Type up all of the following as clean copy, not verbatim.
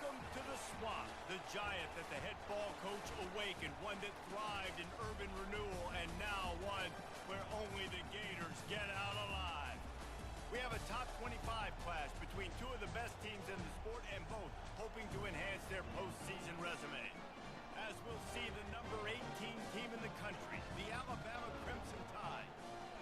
Welcome to the swamp, the giant that the head ball coach awakened, one that thrived in urban renewal, and now one where only the Gators get out alive. We have a top 25 clash between two of the best teams in the sport, and both hoping to enhance their postseason resume. As we'll see the number 18 team in the country, the Alabama Crimson Tide,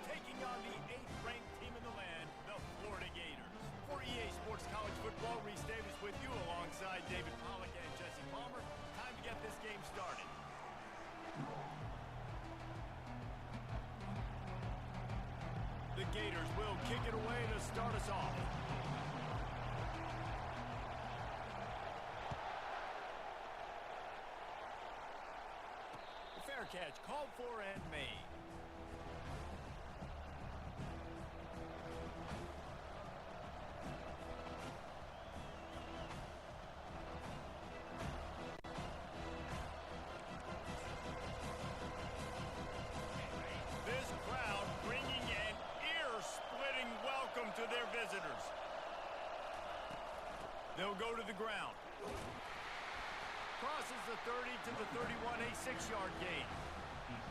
taking on the 8th-ranked team in the land, the Florida Gators. For EA Sports College Football, Reese Davis with you alongside David Pollack and Jesse Palmer. Time to get this game started. The Gators will kick it away to start us off. The fair catch called for and made. To their visitors. They'll go to the ground. Crosses the 30 to the 31, a 6-yard gain.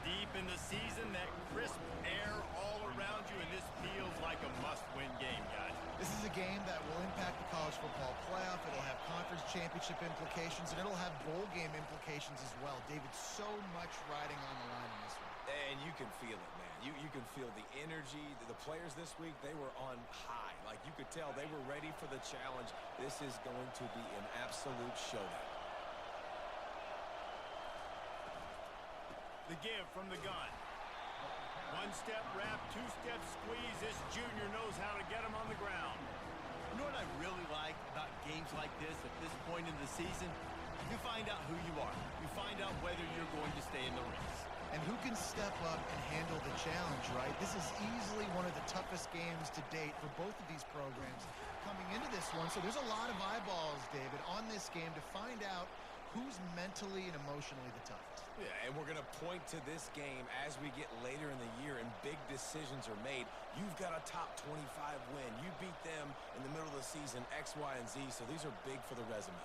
Deep in the season, that crisp air all around you, and this feels like a must-win game, guys. This is a game that will impact the college football playoff. It'll have conference championship implications, and it'll have bowl game implications as well. David, so much riding on the line in this one. And you can feel it, man. You can feel the energy. The players this week, they were on high. Like, you could tell they were ready for the challenge. This is going to be an absolute showdown. The give from the gun. One-step wrap, two-step squeeze. This junior knows how to get him on the ground. You know what I really like about games like this at this point in the season? You find out who you are. You find out whether you're going to stay in the race. And who can step up and handle the challenge, right? This is easily one of the toughest games to date for both of these programs coming into this one. So there's a lot of eyeballs, David, on this game to find out who's mentally and emotionally the toughest. Yeah, and we're going to point to this game as we get later in the year and big decisions are made. You've got a top 25 win. You beat them in the middle of the season, X, Y, and Z, so these are big for the resume.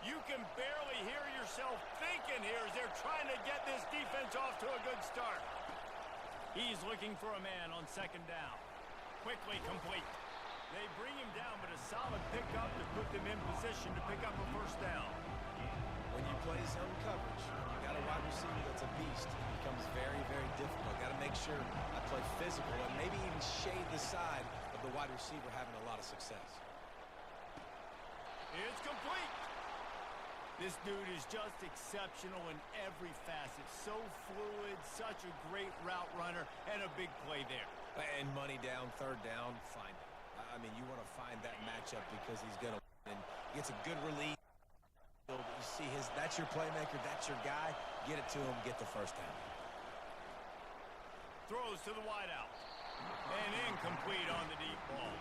You can barely hear yourself thinking here as they're trying to get this defense off to a good start. He's looking for a man on second down. Quickly complete. They bring him down, but a solid pickup to put them in position to pick up a first down. When you play zone coverage, you got a wide receiver that's a beast. It becomes very, very difficult. Got to make sure I play physical and maybe even shade the side of the wide receiver having a lot of success. It's complete. This dude is just exceptional in every facet. So fluid, such a great route runner, and a big play there. And money down, third down, find it. I mean, you want to find that matchup because he's going to win. And he gets a good release. You see that's your playmaker, that's your guy. Get it to him, get the first down. Throws to the wideout. And incomplete on the deep ball.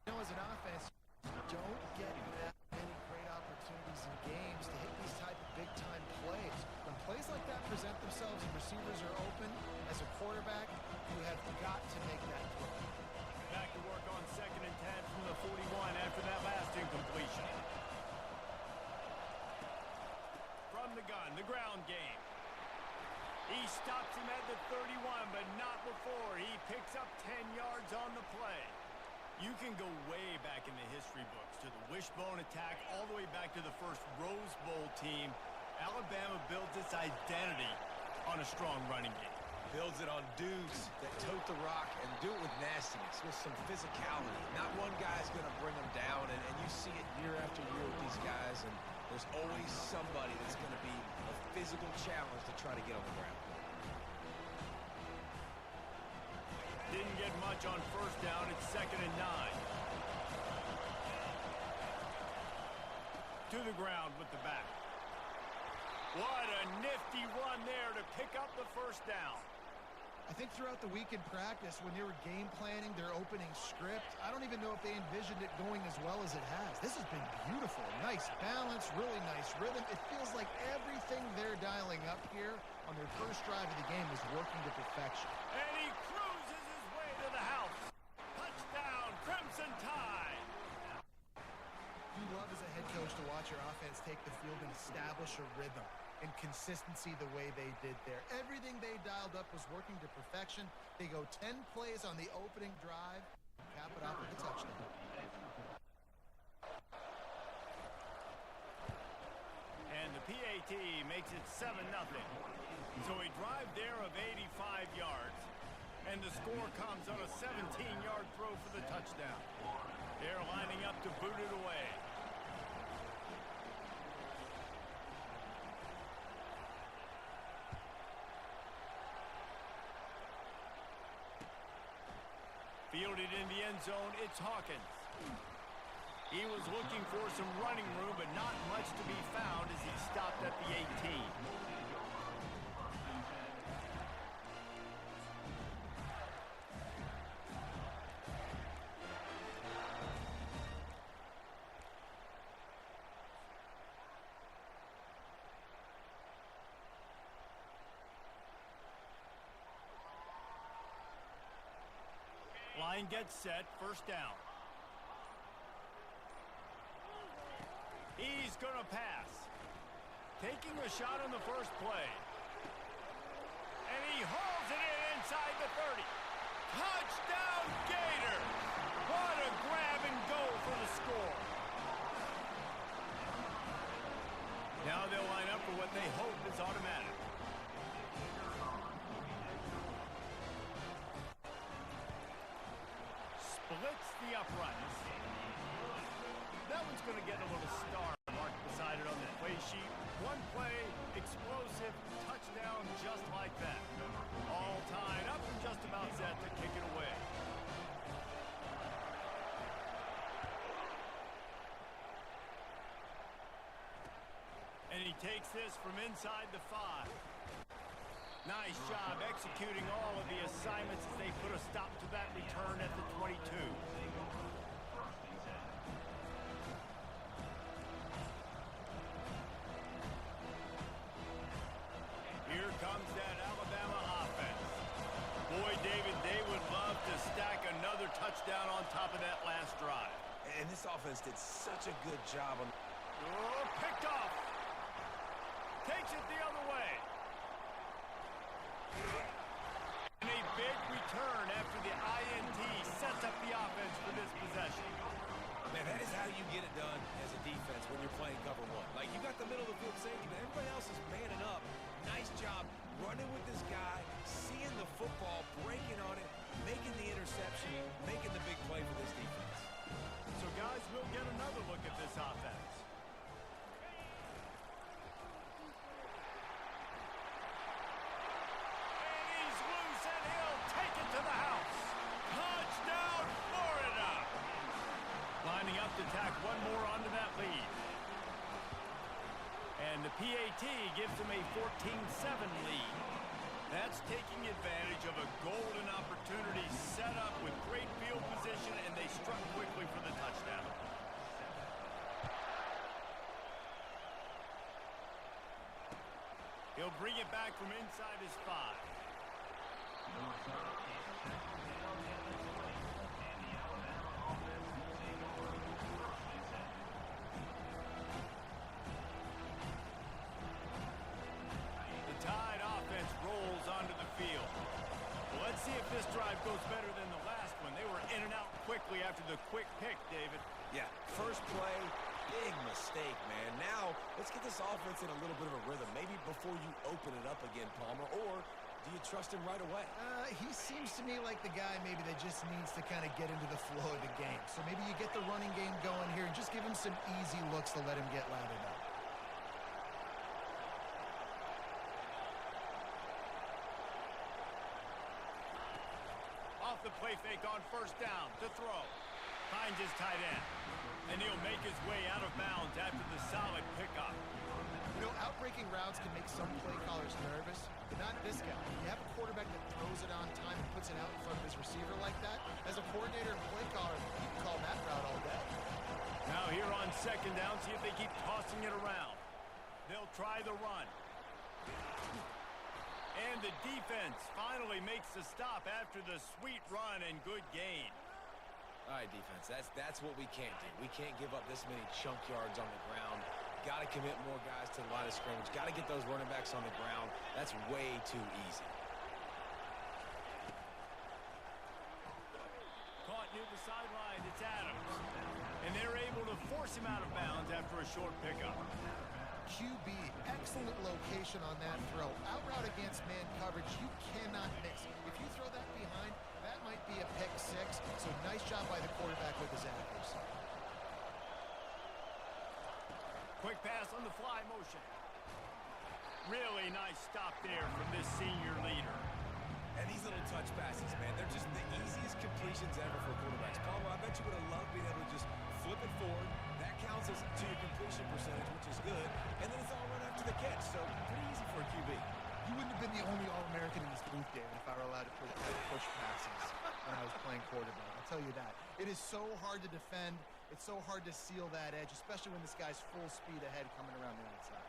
You know, as an offense, you don't get that many great opportunities in games to hit these type of big-time plays. When plays like that present themselves and receivers are open, as a quarterback, you have got to make that throw. Back to work on 2nd and 10 from the 41 after that last incompletion. From the gun, the ground game. He stops him at the 31, but not before. He picks up 10 yards on the play. You can go way back in the history books to the wishbone attack, all the way back to the first Rose Bowl team. Alabama builds its identity on a strong running game. Builds it on dudes that tote the rock and do it with nastiness, with some physicality. Not one guy's going to bring them down, and you see it year after year with these guys, and there's always somebody that's going to be a physical challenge to try to get on the ground. Didn't get much on first down. It's 2nd and 9. To the ground with the back. What a nifty run there to pick up the first down. I think throughout the week in practice, when they were game planning their opening script, I don't even know if they envisioned it going as well as it has. This has been beautiful. Nice balance, really nice rhythm. It feels like everything they're dialing up here on their first drive of the game is working to perfection. And he cruises his way to the house. Touchdown, Crimson Tide. You love as a head coach to watch your offense take the field and establish a rhythm and consistency the way they did there. Everything they dialed up was working to perfection. They go 10 plays on the opening drive, cap it off with a touchdown. And the PAT makes it 7-0. So a drive there of 85 yards. And the score comes on a 17-yard throw for the touchdown. They're lining up to boot it away. Fielded in the end zone, it's Hawkins. He was looking for some running room, but not much to be found as he stopped at the 18. Line gets set, first down. He's going to pass. Taking a shot on the first play. And he hauls it in inside the 30. Touchdown Gators! What a grab and go for the score. Now they'll line up for what they hope is automatic. Splits the uprights. That one's going to get a little star marked beside it on the play sheet. One play, explosive, touchdown just like that. All tied up and just about set to kick it away. And he takes this from inside the 5. Nice job executing all of the assignments as they put a stop to that return at the 22. Here comes that Alabama offense. Boy, David, they would love to stack another touchdown on top of that last drive. And this offense did such a good job on... Oh, picked off. Takes it the other way. And a big return after the INT sets up the offense for this possession. Man, that is how you get it done as a defense when you're playing cover one. Like, you got the middle of the field safety, but everybody else is manning up. Nice job running with this guy, seeing the football, breaking on it, making the interception, making the big play for this defense. So, guys, we'll get another look at this offense. And he's loose, and he'll take it to the house. Touchdown, Florida! Lining up to tack one more onto that lead. And the PAT gives them a 14-7 lead. That's taking advantage of a golden opportunity set up with great field position, and they struck quickly for the touchdown. He'll bring it back from inside his 5. Field. Well, let's see if this drive goes better than the last one. They were in and out quickly after the quick pick, David. Yeah, first play, big mistake, man. Now, let's get this offense in a little bit of a rhythm. Maybe before you open it up again, Palmer, or do you trust him right away? He seems to me like the guy maybe that just needs to kind of get into the flow of the game. So maybe you get the running game going here and just give him some easy looks to let him get lathered up. The play fake on first down to throw. Finds his tight end. And he'll make his way out of bounds after the solid pickup. You know, outbreaking routes can make some play callers nervous, but not this guy. You have a quarterback that throws it on time and puts it out in front of his receiver like that. As a coordinator and play caller, you can call that route all day. Now here on second down, see if they keep tossing it around. They'll try the run. And the defense finally makes the stop after the sweet run and good gain. All right, defense, that's what we can't do. We can't give up this many chunk yards on the ground. Got to commit more guys to the line of scrimmage. Got to get those running backs on the ground. That's way too easy. Caught near the sideline, it's Adams. And they're able to force him out of bounds after a short pickup. QB, excellent location on that throw. Out route against man coverage, you cannot miss. If you throw that behind, that might be a pick six. So nice job by the quarterback with his accuracy. Quick pass on the fly motion. Really nice stop there from this senior leader. And these little touch passes, man, they're just the easiest completions ever for quarterbacks. Palmer, I bet you would have loved being able to just flip it forward. That counts as to your completion percentage, which is good. And then it's all right after the catch, so pretty easy for a QB. You wouldn't have been the only All-American in this booth, David, if I were allowed to push passes when I was playing quarterback. I'll tell you that. It is so hard to defend. It's so hard to seal that edge, especially when this guy's full speed ahead coming around the outside.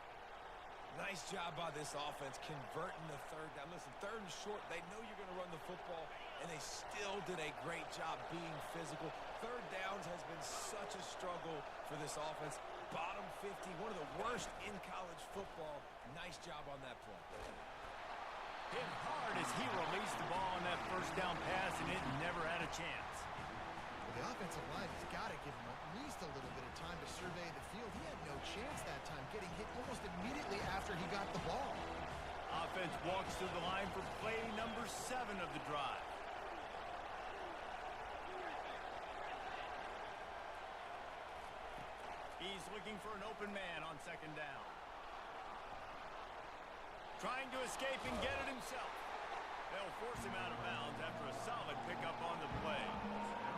Nice job by this offense converting the third down. Listen, third and short, they know you're going to run the football, and they still did a great job being physical. Third downs has been such a struggle for this offense. Bottom 50, one of the worst in college football. Nice job on that play. Hit hard as he released the ball on that first down pass, and it never had a chance. The offensive line has got to give him at least a little bit of time to survey the field. He had no chance that time, getting hit almost immediately after he got the ball. Offense walks to the line for play number 7 of the drive. He's looking for an open man on second down. Trying to escape and get it himself. They'll force him out of bounds after a solid pickup on the play.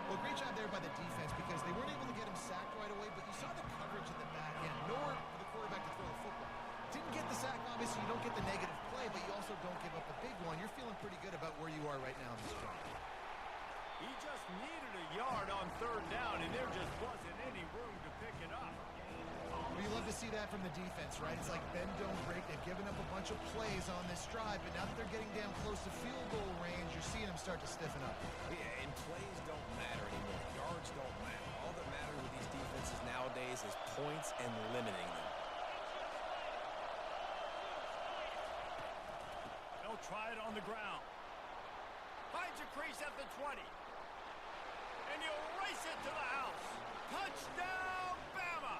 Well, great job there by the defense because they weren't able to get him sacked right away, but you saw the coverage in the back end. Nowhere for the quarterback to throw the football. Didn't get the sack, obviously. You don't get the negative play, but you also don't give up a big one. You're feeling pretty good about where you are right now in this drive. He just needed a yard on third down, and there just wasn't any room to pick it up. Well, you love to see that from the defense, right? It's like bend, don't break. They've given up a bunch of plays on this drive, but now that they're getting down close to field goal range, you're seeing them start to stiffen up. Yeah, and plays don't matter anymore. Yards don't matter. All that matters with these defenses nowadays is points and limiting them. They'll try it on the ground. Finds a crease at the 20. And he'll race it to the house. Touchdown, BAMA!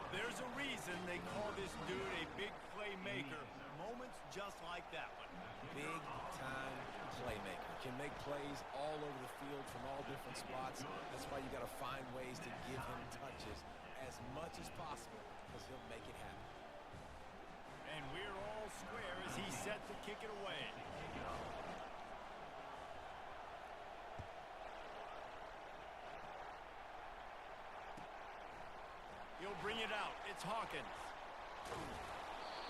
There's a reason they call this dude a big playmaker. Moments just like that one. Big-time playmaker. Can make plays all over the field from all different spots. That's why you got to find ways to give him touches as much as possible because he'll make it happen. And we're all square as he's set to kick it away. He'll bring it out. It's Hawkins.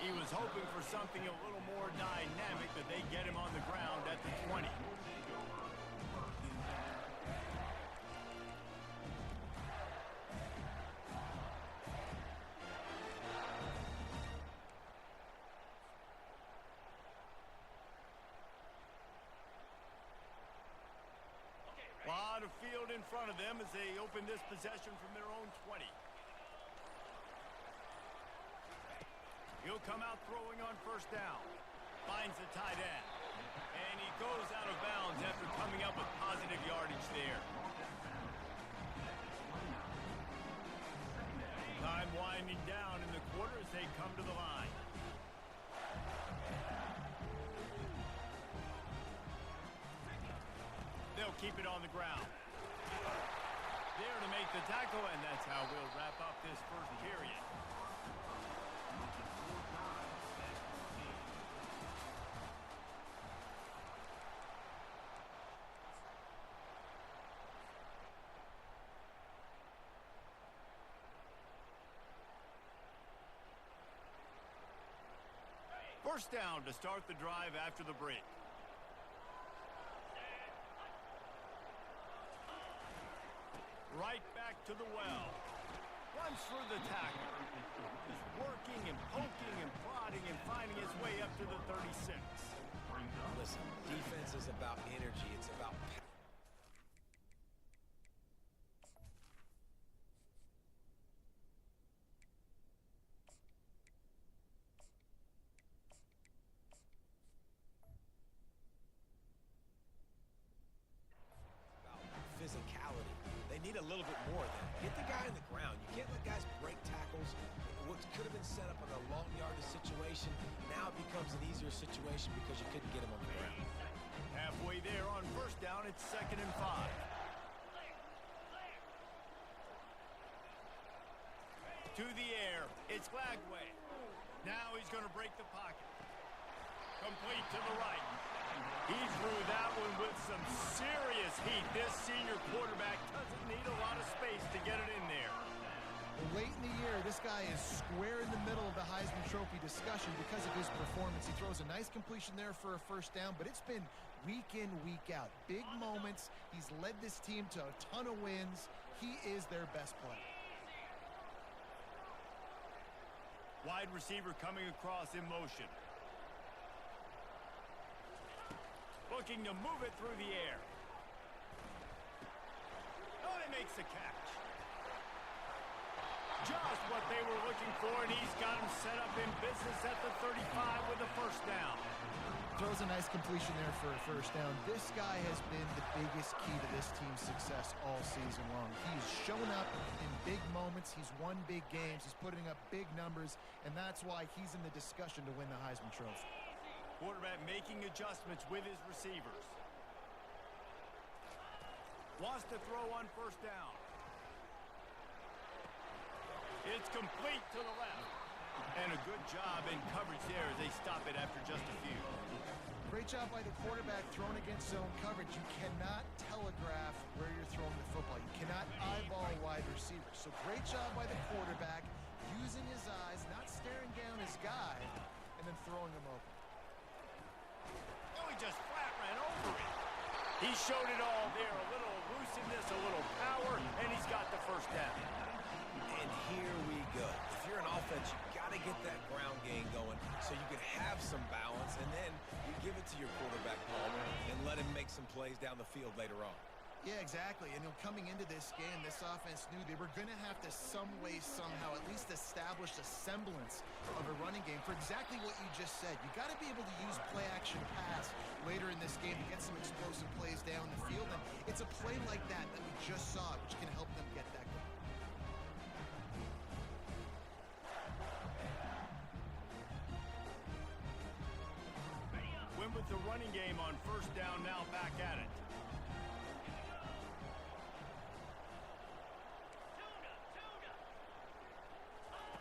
He was hoping for something a little more dynamic, but they get him on the ground at the 20. Lot of field in front of them as they open this possession from their own 20. He'll come out throwing on first down. Finds the tight end. And he goes out of bounds after coming up with positive yardage there. Time winding down in the quarter as they come to the line. They'll keep it on the ground. There to make the tackle, and that's how we'll wrap up this first period. First down to start the drive after the break. Right back to the well. Runs for the tackle. He's working and poking and prodding and finding his way up to the 36. Listen, defense is about energy. It's about a little bit more of that. Get the guy in the ground. You can't let guys break tackles. What could have been set up in a long yardage situation now becomes an easier situation because you couldn't get him on the ground. Halfway there on first down, it's 2nd and 5. To the air, it's Glagway. Now he's going to break the pocket. Complete to the right. He threw that one with some serious heat. This senior quarterback doesn't need a lot of space to get it in there. Late in the year, this guy is square in the middle of the Heisman Trophy discussion because of his performance. He throws a nice completion there for a first down, but it's been week in, week out. Big moments. He's led this team to a ton of wins. He is their best player. Wide receiver coming across in motion. Looking to move it through the air. Oh, he makes the catch. Just what they were looking for, and he's got him set up in business at the 35 with a first down. Throws a nice completion there for a first down. This guy has been the biggest key to this team's success all season long. He's shown up in big moments. He's won big games. He's putting up big numbers, and that's why he's in the discussion to win the Heisman Trophy. Quarterback making adjustments with his receivers. Wants to throw on first down. It's complete to the left. And a good job in coverage there as they stop it after just a few. Great job by the quarterback thrown against zone coverage. You cannot telegraph where you're throwing the football. You cannot eyeball wide receivers. So great job by the quarterback using his eyes, not staring down his guy, and then throwing him open. Oh, he just flat ran over it. He showed it all there. A little elusiveness, a little power, and he's got the first down. And here we go. If you're an offense, you got to get that ground game going so you can have some balance, and then you give it to your quarterback, Palmer, and let him make some plays down the field later on. Yeah, exactly. And coming into this game, this offense knew they were going to have to some way, somehow, at least establish a semblance of a running game for exactly what you just said. You got to be able to use play-action pass later in this game to get some explosive plays down the field. And it's a play like that that we just saw, which can help them get that going. Win with the running game on first down, now back at it.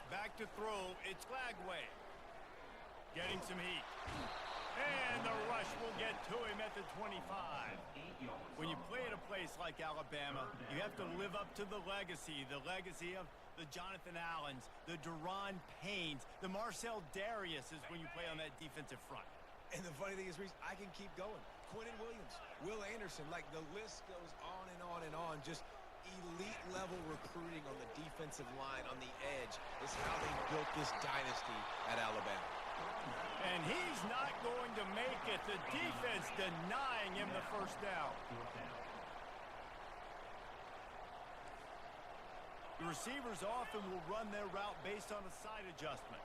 Back to throw, it's Glagway. Getting some heat. And the rush will get to him at the 25. When you play at a place like Alabama, you have to live up to the legacy of the Jonathan Allens, the Deron Paynes, the Marcel Dariuses when you play on that defensive front. And the funny thing is, Reese, I can keep going. Quinnen Williams, Will Anderson, like the list goes on and on and on. Just elite level recruiting on the defensive line, on the edge, is how they built this dynasty at Alabama. And he's not going to make it. The defense denying him the first down. The receivers often will run their route based on a side adjustment.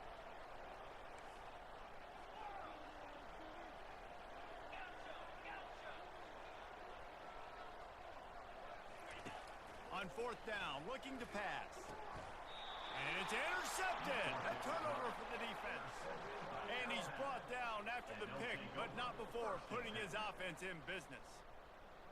On fourth down, looking to pass. And it's intercepted. A turnover for the defense. And he's brought down after the pick, but not before putting his offense in business.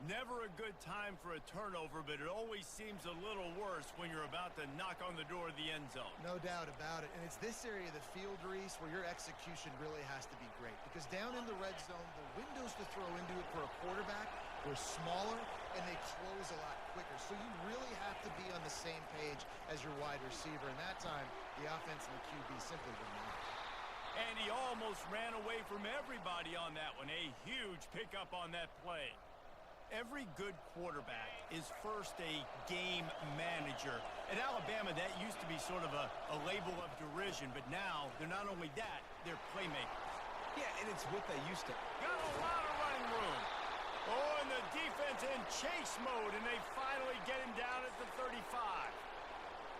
Never a good time for a turnover, but it always seems a little worse when you're about to knock on the door of the end zone. No doubt about it. And it's this area of the field, Reese, where your execution really has to be great. Because down in the red zone, the windows to throw into it for a quarterback, they're smaller and they close a lot quicker. So you really have to be on the same page as your wide receiver. And that time, the offense and the QB simply were not. And he almost ran away from everybody on that one. A huge pickup on that play. Every good quarterback is first a game manager. At Alabama, that used to be sort of a label of derision, but now they're not only that, they're playmakers. Yeah, and it's what they used to. Got a lot of running room. Oh, and the defense in chase mode, and they finally get him down at the 35.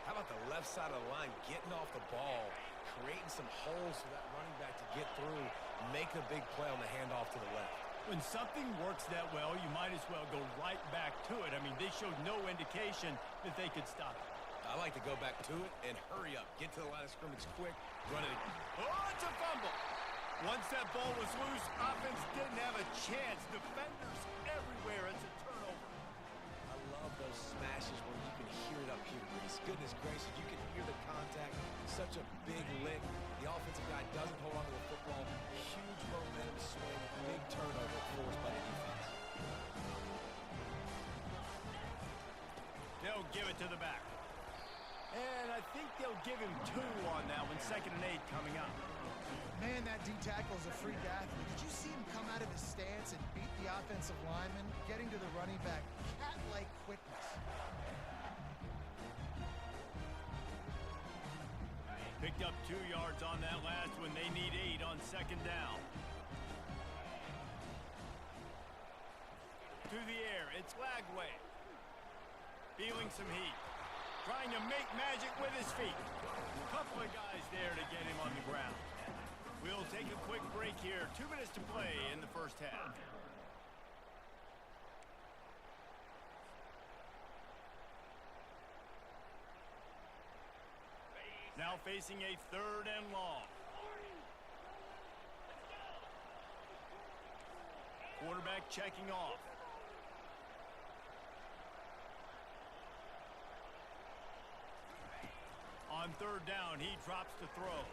How about the left side of the line getting off the ball, creating some holes for that running back to get through, make a big play on the handoff to the left. When something works that well, you might as well go right back to it. I mean, they showed no indication that they could stop it. I like to go back to it and hurry up. Get to the line of scrimmage quick, run it again. Oh, it's a fumble. Once that ball was loose, offense didn't have a chance. Defenders everywhere. It's a turnover. I love those smashes where you can hear it up here, Reese. Goodness gracious, you can hear the contact. Such a big lick. The offensive guy doesn't hold on to the football. Huge momentum swing. Big turnover forced by the defense. They'll give it to the back. And I think they'll give him 2 on that one. 2nd and 8 coming up. Man, that D tackle is a freak athlete. Did you see him come out of his stance and beat the offensive lineman, getting to the running back? Cat-like quickness. Picked up 2 yards on that last one. They need 8 on 2nd down. To the air, it's Lagway. Feeling some heat. Trying to make magic with his feet. Couple of guys there to get him on the ground. We'll take a quick break here. 2 minutes to play in the first half. Now facing a 3rd and long. Quarterback checking off. On 3rd down, he drops to throw.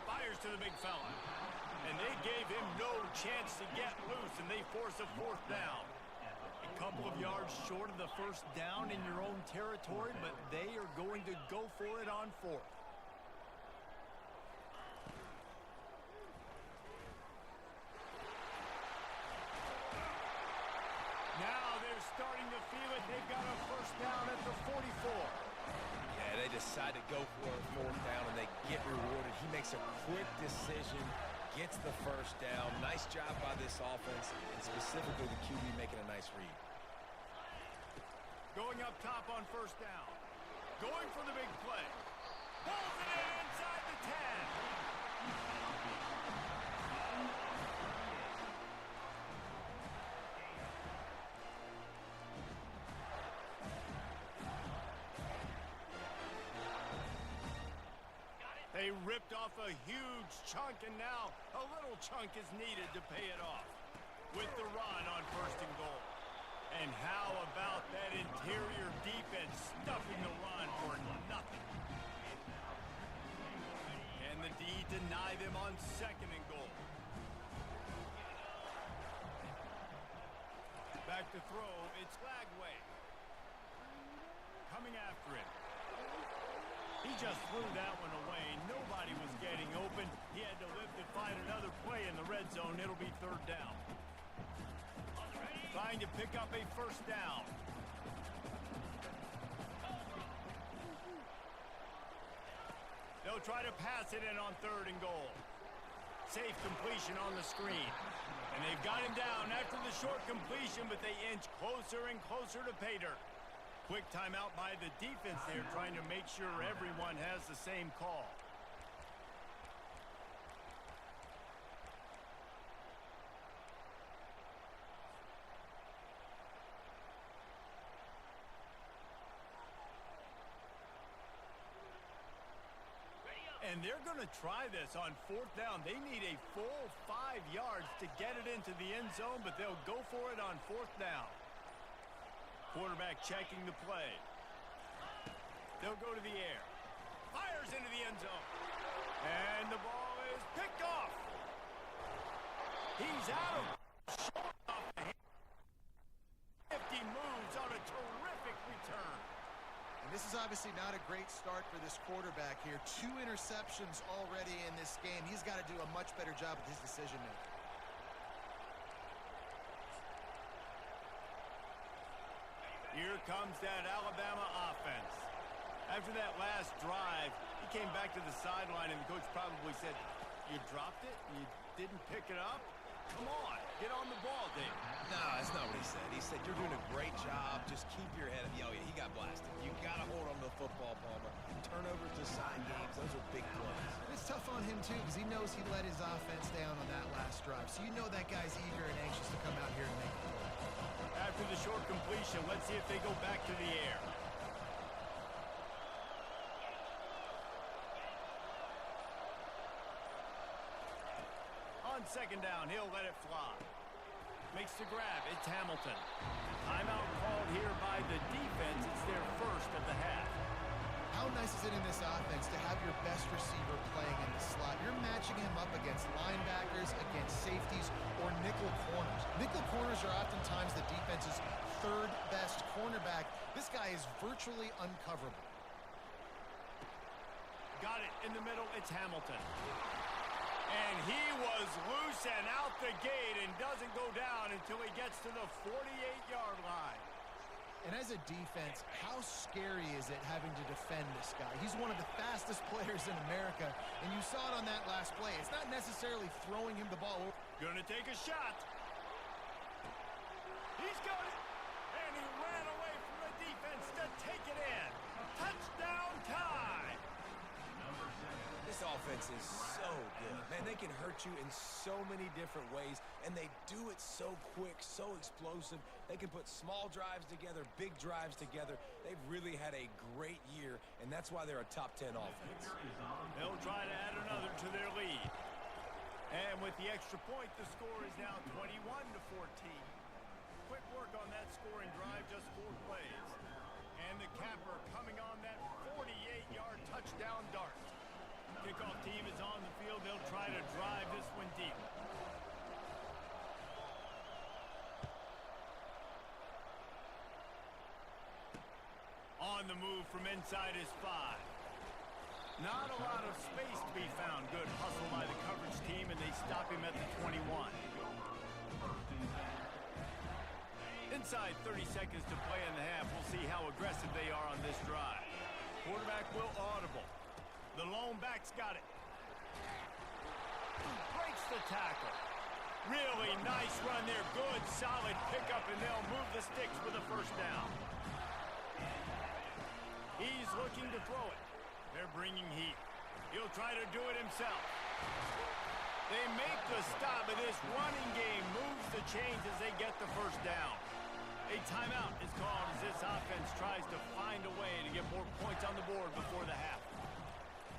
Fires to the big fella. And they gave him no chance to get loose, and they force a 4th down. A couple of yards short of the 1st down in your own territory, but they are going to go for it on 4th. Now they're starting to feel it. They've got a 1st down at the 44. They decide to go for a 4th down, and they get rewarded. He makes a quick decision, gets the 1st down. Nice job by this offense, and specifically the QB making a nice read. Going up top on 1st down. Going for the big play. Pulls it in inside the 10. They ripped off a huge chunk, and now a little chunk is needed to pay it off. With the run on 1st and goal. And how about that interior defense stuffing the run for nothing? And the D deny them on 2nd and goal. Back to throw, it's Lagway. Coming after him. He just threw that one away. Nobody was getting open. He had to live to find another play in the red zone. It'll be 3rd down. Trying to pick up a 1st down. They'll try to pass it in on 3rd and goal. Safe completion on the screen. And they've got him down after the short completion, but they inch closer and closer to pay dirt. Quick timeout by the defense there, trying to make sure everyone has the same call. And they're going to try this on 4th down. They need a full 5 yards to get it into the end zone, but they'll go for it on 4th down. Quarterback checking the play. They'll go to the air. Fires into the end zone. And the ball is picked off. He's out of off the hand. 50 moves on a terrific return. And this is obviously not a great start for this quarterback here. 2 interceptions already in this game. He's got to do a much better job with his decision-making. Here comes that Alabama offense. After that last drive, he came back to the sideline, and the coach probably said, "You dropped it? You didn't pick it up? Come on." Get on the ball, Dave. No, that's not what he said. He said, you're doing a great job. Just keep your head up. Oh, yeah, he got blasted. You got to hold on to the football, Palmer. Turnovers decide games. Those are big plays. It's tough on him, too, because he knows he let his offense down on that last drive. So you know that guy's eager and anxious to come out here and make a play. After the short completion, let's see if they go back to the air. On second down, he'll let it fly. Makes the grab. It's Hamilton. Timeout called here by the defense. It's their first of the half. How nice is it in this offense to have your best receiver playing in the slot? You're matching him up against linebackers, against safeties, or nickel corners. Nickel corners are oftentimes the defense's third best cornerback. This guy is virtually uncoverable. Got it in the middle. It's Hamilton. And he was loose and out the gate and doesn't go down until he gets to the 48-yard line. And as a defense, how scary is it having to defend this guy? He's one of the fastest players in America, and you saw it on that last play. It's not necessarily throwing him the ball. Gonna take a shot. He's got it. And he ran away from the defense to take it in. Touchdown time. This offense is so good. Man, they can hurt you in so many different ways, and they do it so quick, so explosive. They can put small drives together, big drives together. They've really had a great year, and that's why they're a top 10 offense. They'll try to add another to their lead. And with the extra point, the score is now 21-14. Quick work on that scoring drive, just 4 plays. And the capper coming on that 48-yard touchdown dart. Kickoff team is on the field. They'll try to drive this one deep. On the move from inside his 5. Not a lot of space to be found. Good hustle by the coverage team, and they stop him at the 21. Inside 30 seconds to play in the half. We'll see how aggressive they are on this drive. Quarterback will audible. The lone back's got it. Breaks the tackle. Really nice run there. Good, solid pickup, and they'll move the sticks with a first down. He's looking to throw it. They're bringing heat. He'll try to do it himself. They make the stop, but this running game moves the chains as they get the first down. A timeout is called as this offense tries to find a way to get more points on the board before the half.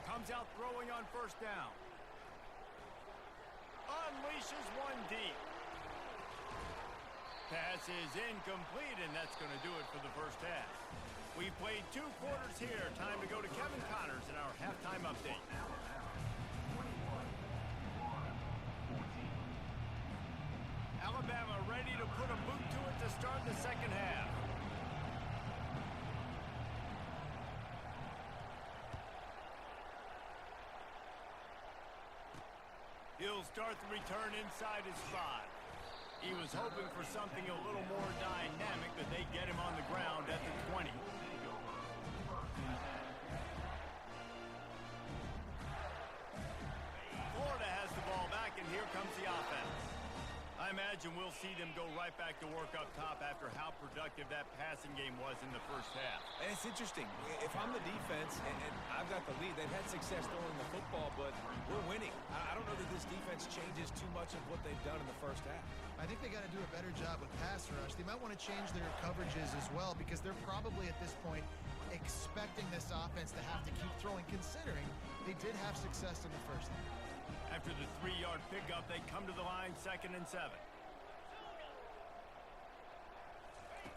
Comes out throwing on first down. Unleashes one deep. Pass is incomplete, and that's going to do it for the first half. We've played 2 quarters here. Time to go to Kevin Connors in our halftime update. Alabama ready to put a boot to it to start the second half. He'll start the return inside his 5. He was hoping for something a little more dynamic, but they get him on the ground at the 20. Florida has the ball back, and here comes the offense. I imagine we'll see them go right back to work up top after how productive that passing game was in the first half. And it's interesting. If I'm the defense and I've got the lead, they've had success throwing the football, but we're winning. I don't know that this defense changes too much of what they've done in the first half. I think they got to do a better job with pass rush. They might want to change their coverages as well, because they're probably at this point expecting this offense to have to keep throwing, considering they did have success in the first half. After the 3-yard pickup, they come to the line, 2nd and 7.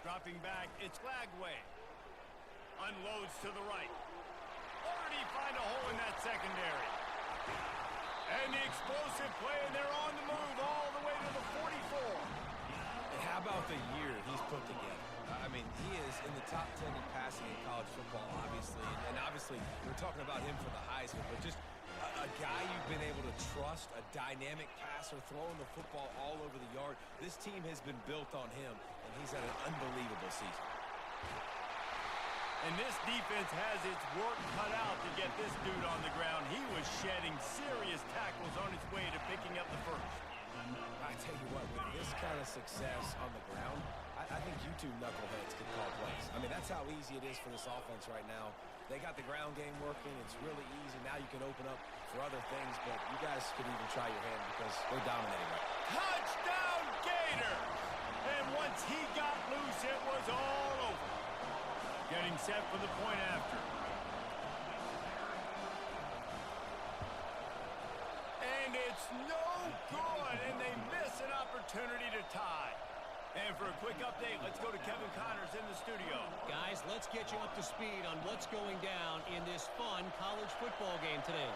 Dropping back, it's Lagway. Unloads to the right. Or did he find a hole in that secondary? And the explosive play, and they're on the move all the way to the 44. And how about the year he's put together? I mean, he is in the top 10 in passing in college football, obviously. And obviously, we're talking about him for the Heisman, but just a guy you've been able to trust, a dynamic passer, throwing the football all over the yard. This team has been built on him, and he's had an unbelievable season. And this defense has its work cut out to get this dude on the ground. He was shedding serious tackles on his way to picking up the first. I tell you what, with success on the ground, I think you two knuckleheads can call plays. I mean, that's how easy it is for this offense right now. They got the ground game working. It's really easy. Now you can open up for other things, but you guys could even try your hand because they're dominating right now. Touchdown, Gators! And once he got loose, it was all over. Getting set for the point after. And it's no good, and they miss an opportunity to tie. And for a quick update, let's go to Kevin Connors in the studio. Guys, let's get you up to speed on what's going down in this fun college football game today.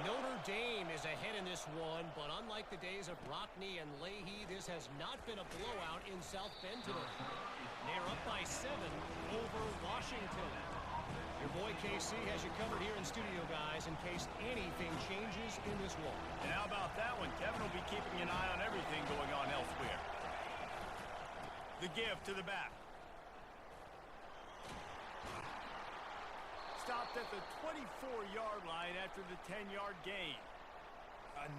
Notre Dame is ahead in this one, but unlike the days of Rockne and Leahy, this has not been a blowout in South Bend today. They're up by 7 over Washington. Your boy KC has you covered here in studio, guys, in case anything changes in this one. And how about that one? Kevin will be keeping an eye on everything going on elsewhere. The give to the back. Stopped at the 24-yard line after the 10-yard gain.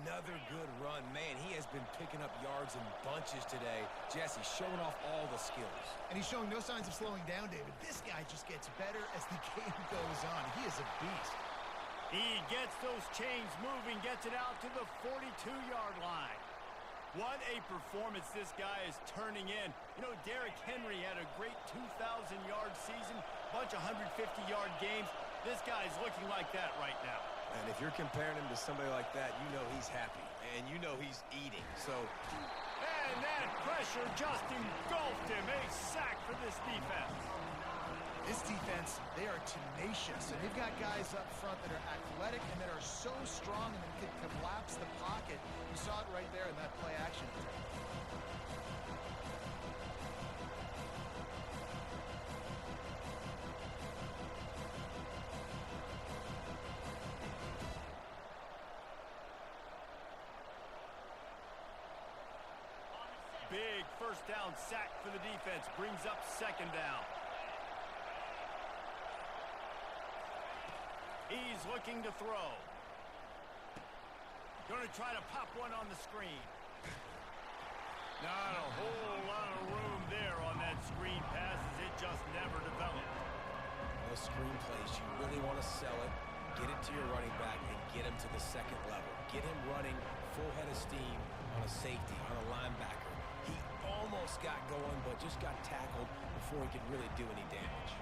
Another good run. Man, he has been picking up yards in bunches today. Jesse showing off all the skills. And he's showing no signs of slowing down, David. This guy just gets better as the game goes on. He is a beast. He gets those chains moving, gets it out to the 42-yard line. What a performance this guy is turning in. You know, Derrick Henry had a great 2,000-yard season, bunch of 150-yard games. This guy's looking like that right now. And if you're comparing him to somebody like that, you know he's happy. And you know he's eating. So, and that pressure just engulfed him. A sack for this defense. This defense, they are tenacious, and they've got guys up front that are athletic and that are so strong and that can collapse the pocket. You saw it right there in that play action. Big first down sack for the defense. Brings up second down. He's looking to throw. Going to try to pop one on the screen. Not a whole lot of room there on that screen pass as it just never developed. those screen plays, you really want to sell it, get it to your running back, and get him to the second level. Get him running full head of steam on a safety, on a linebacker. He almost got going, but just got tackled before he could really do any damage.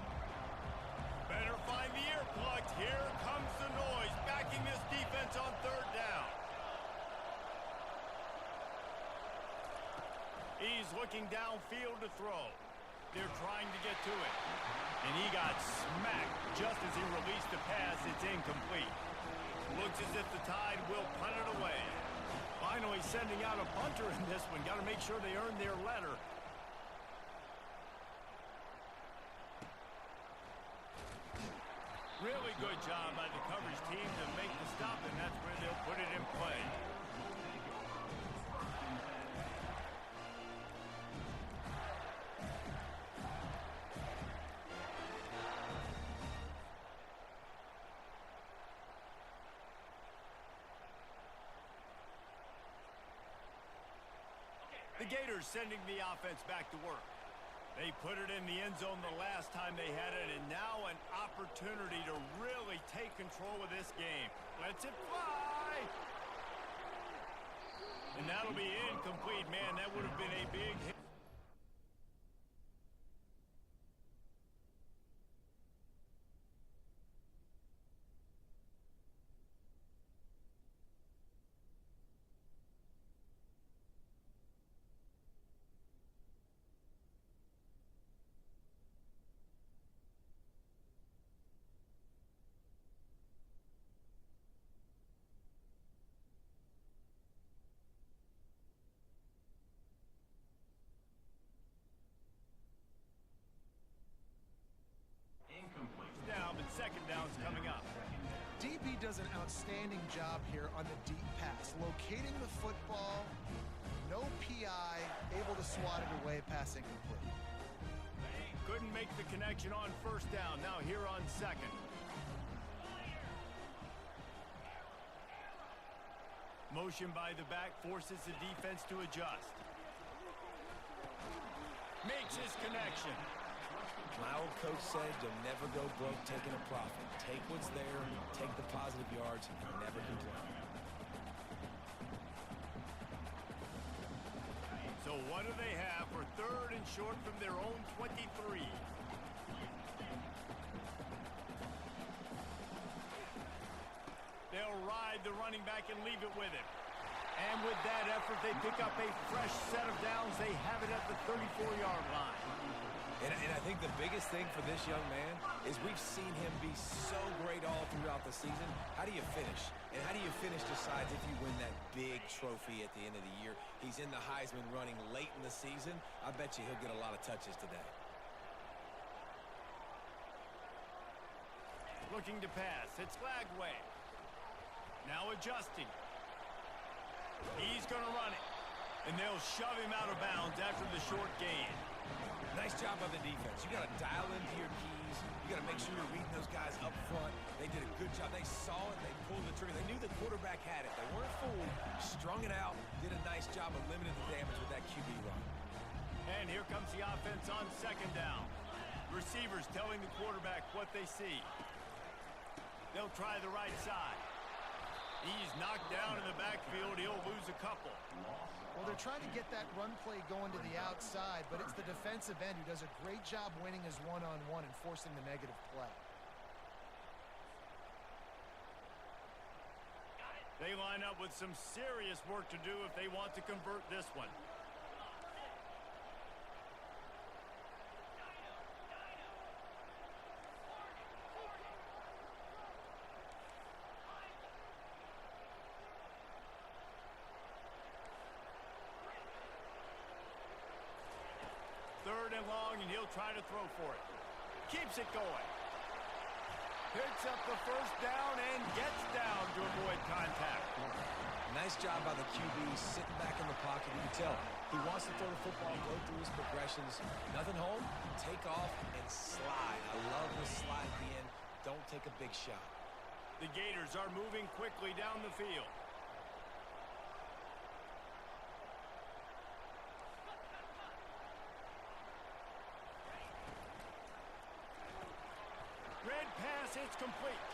Better find the earplugs. Here comes the noise, backing this defense on third down. He's looking downfield to throw. They're trying to get to it. And he got smacked just as he released the pass. It's incomplete. Looks as if the Tide will punt it away. Finally sending out a punter in this one. Got to make sure they earn their letter. Really good job by the coverage team to make the stop, and that's where they'll put it in play. The Gators sending the offense back to work. They put it in the end zone the last time they had it, and now an opportunity to really take control of this game. Lets it fly! And that'll be incomplete. Man, that would have been a big hit. Second down's coming up. DB does an outstanding job here on the deep pass, locating the football, no PI, able to swat it away, pass incomplete. Couldn't make the connection on first down. Now here on second. Motion by the back forces the defense to adjust. makes his connection. My old coach said you'll never go broke taking a profit. Take what's there, take the positive yards, and never complain. So what do they have for 3rd and short from their own 23? They'll ride the running back and leave it with him. And with that effort, they pick up a fresh set of downs. They have it at the 34-yard line. And I think the biggest thing for this young man is we've seen him be so great all throughout the season. How do you finish? And how do you finish decides if you win that big trophy at the end of the year. He's in the Heisman running late in the season. I bet you he'll get a lot of touches today. Looking to pass. It's Lagway. Now adjusting. He's going to run it. And they'll shove him out of bounds after the short gain. Nice job by the defense. You got to dial into your keys. You got to make sure you're reading those guys up front. They did a good job. They saw it. They pulled the trigger. They knew the quarterback had it. They weren't fooled. Strung it out. Did a nice job of limiting the damage with that QB run. And here comes the offense on 2nd down. Receivers telling the quarterback what they see. They'll try the right side. He's knocked down in the backfield. He'll lose a couple. Well, they're trying to get that run play going to the outside, but it's the defensive end who does a great job winning his one-on-one and forcing the negative play. They line up with some serious work to do if they want to convert this one. Third and long, and he'll try to throw for it. Keeps it going. Picks up the first down and gets down to avoid contact. Nice job by the QB sitting back in the pocket. You can tell he wants to throw the football, go through his progressions. Nothing home, take off and slide. I love the slide at the end. Don't take a big shot. The Gators are moving quickly down the field. Red pass, it's complete.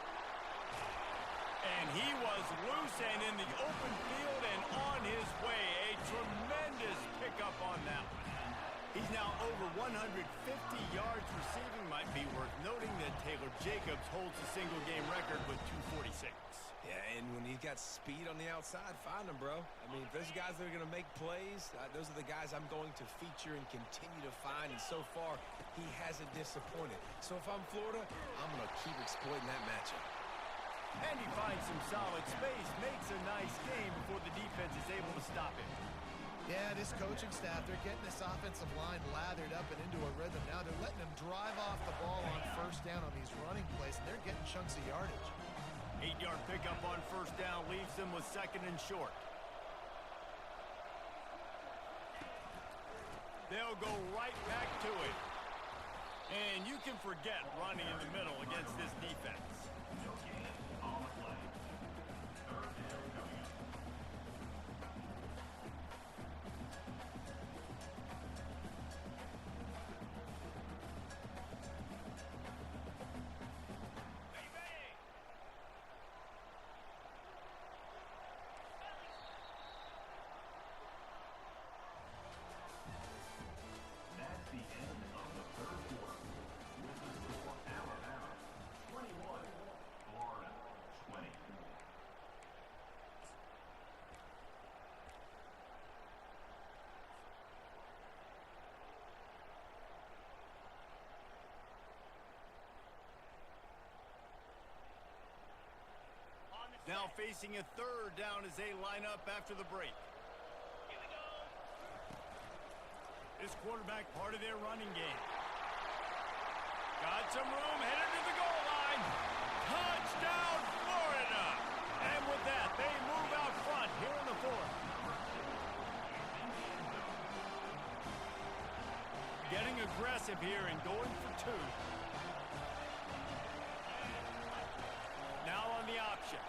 And he was loose and in the open field and on his way. A tremendous pickup on that one. He's now over 150 yards receiving. Might be worth noting that Taylor Jacobs holds the single-game record with 246. Yeah, and when he's got speed on the outside, find him, bro. I mean, if there's guys that are going to make plays, those are the guys I'm going to feature and continue to find. And so far, he hasn't disappointed. So if I'm Florida, I'm going to keep exploiting that matchup. And he finds some solid space, makes a nice game before the defense is able to stop him. Yeah, this coaching staff, they're getting this offensive line lathered up and into a rhythm. Now they're letting them drive off the ball on first down on these running plays, and they're getting chunks of yardage. 8-yard pickup on first down leaves them with 2nd and short. They'll go right back to it. And you can forget running in the middle against this defense. Now facing a 3rd down as they line up after the break. This quarterback part of their running game. Got some room, headed to the goal line. Touchdown, Florida! And with that, they move out front here in the 4th. Getting aggressive here and going for 2. Now on the option.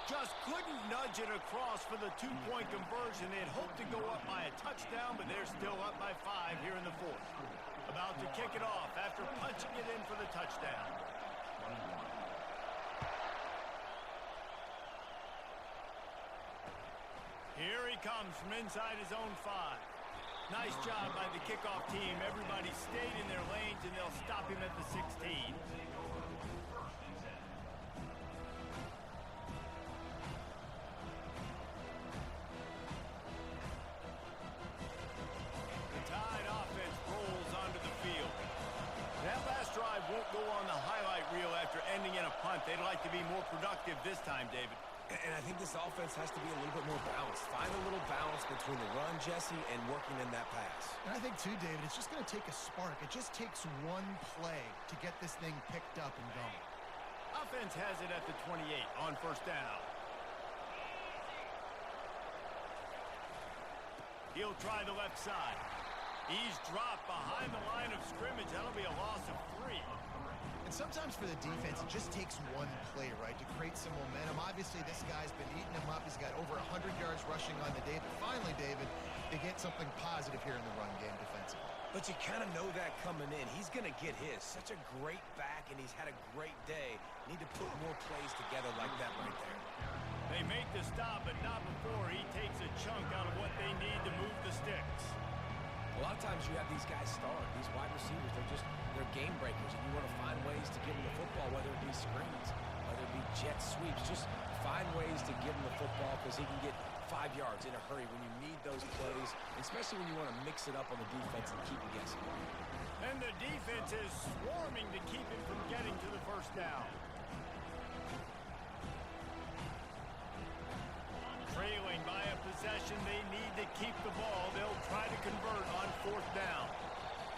Just couldn't nudge it across for the 2-point conversion. They'd hoped to go up by a touchdown, but they're still up by 5 here in the fourth. About to kick it off after punching it in for the touchdown. Here he comes from inside his own 5. Nice job by the kickoff team. Everybody stayed in their lanes, and they'll stop him at the 16. The Tide offense rolls onto the field. That last drive won't go on the highlight reel after ending in a punt. They'd like to be more productive this time, David. And I think this offense has to be a little bit more balanced. Find a little balance between the run, Jesse, and working in that pass. And I think, too, David, it's just going to take a spark. It just takes one play to get this thing picked up and going. Offense has it at the 28 on first down. He'll try the left side. He's dropped behind the line of scrimmage. That'll be a loss of 3. And sometimes for the defense, it just takes one play, right, to create some momentum. Obviously, this guy's been eating him up. He's got over 100 yards rushing on the day. But finally, David, they get something positive here in the run game defensively. But you kind of know that coming in. He's going to get his. Such a great back, and he's had a great day. Need to put more plays together like that right there. They make the stop, but not before he takes a chunk out of what they need to move the sticks. A lot of times you have these guys start, these wide receivers, they're game breakers, and you want to find ways to give them the football, whether it be screens, whether it be jet sweeps. Just find ways to give him the football because he can get 5 yards in a hurry when you need those plays, especially when you want to mix it up on the defense and keep him guessing. And the defense is swarming to keep him from getting to the first down. Trailing by a possession, they need to keep the ball. They'll try to convert on fourth down.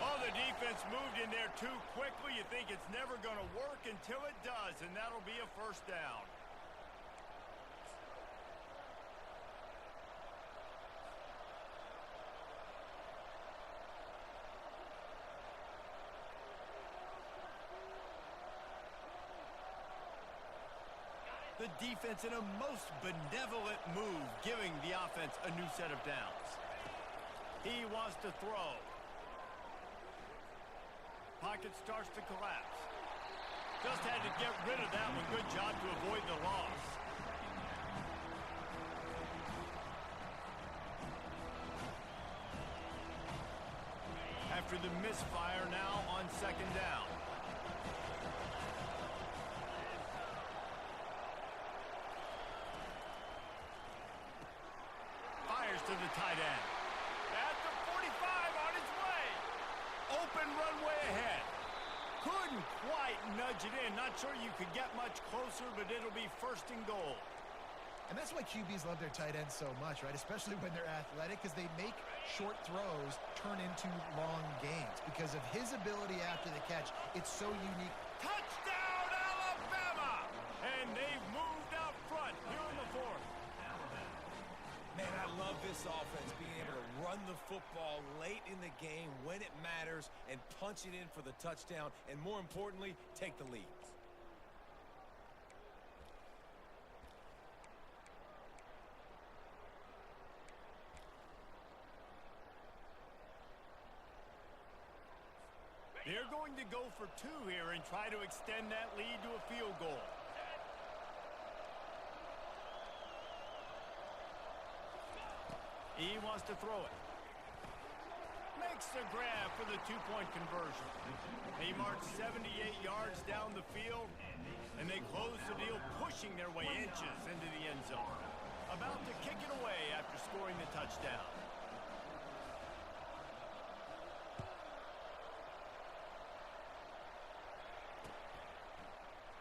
Oh, the defense moved in there too quickly. You think it's never going to work until it does, and that'll be a first down. The defense in a most benevolent move, giving the offense a new set of downs. He wants to throw. Pocket starts to collapse. Just had to get rid of that one. Good job to avoid the loss. After the misfire, now on second down. To the tight end. At the 45 on his way. Open runway ahead. Couldn't quite nudge it in. Not sure you could get much closer, but it'll be first and goal. And that's why QBs love their tight ends so much, right? Especially when they're athletic, because they make short throws turn into long gains. Because of his ability after the catch, it's so unique. Touchdown, Alabama! And they've moved out front here in the fourth. Man, I love this offense, being able to run the football late in the game when it matters and punch it in for the touchdown, and more importantly, take the lead. They're going to go for 2 here and try to extend that lead to a field goal. He wants to throw it. Makes the grab for the 2-point conversion. They march 78 yards down the field, and they close the deal, pushing their way inches into the end zone. About to kick it away after scoring the touchdown.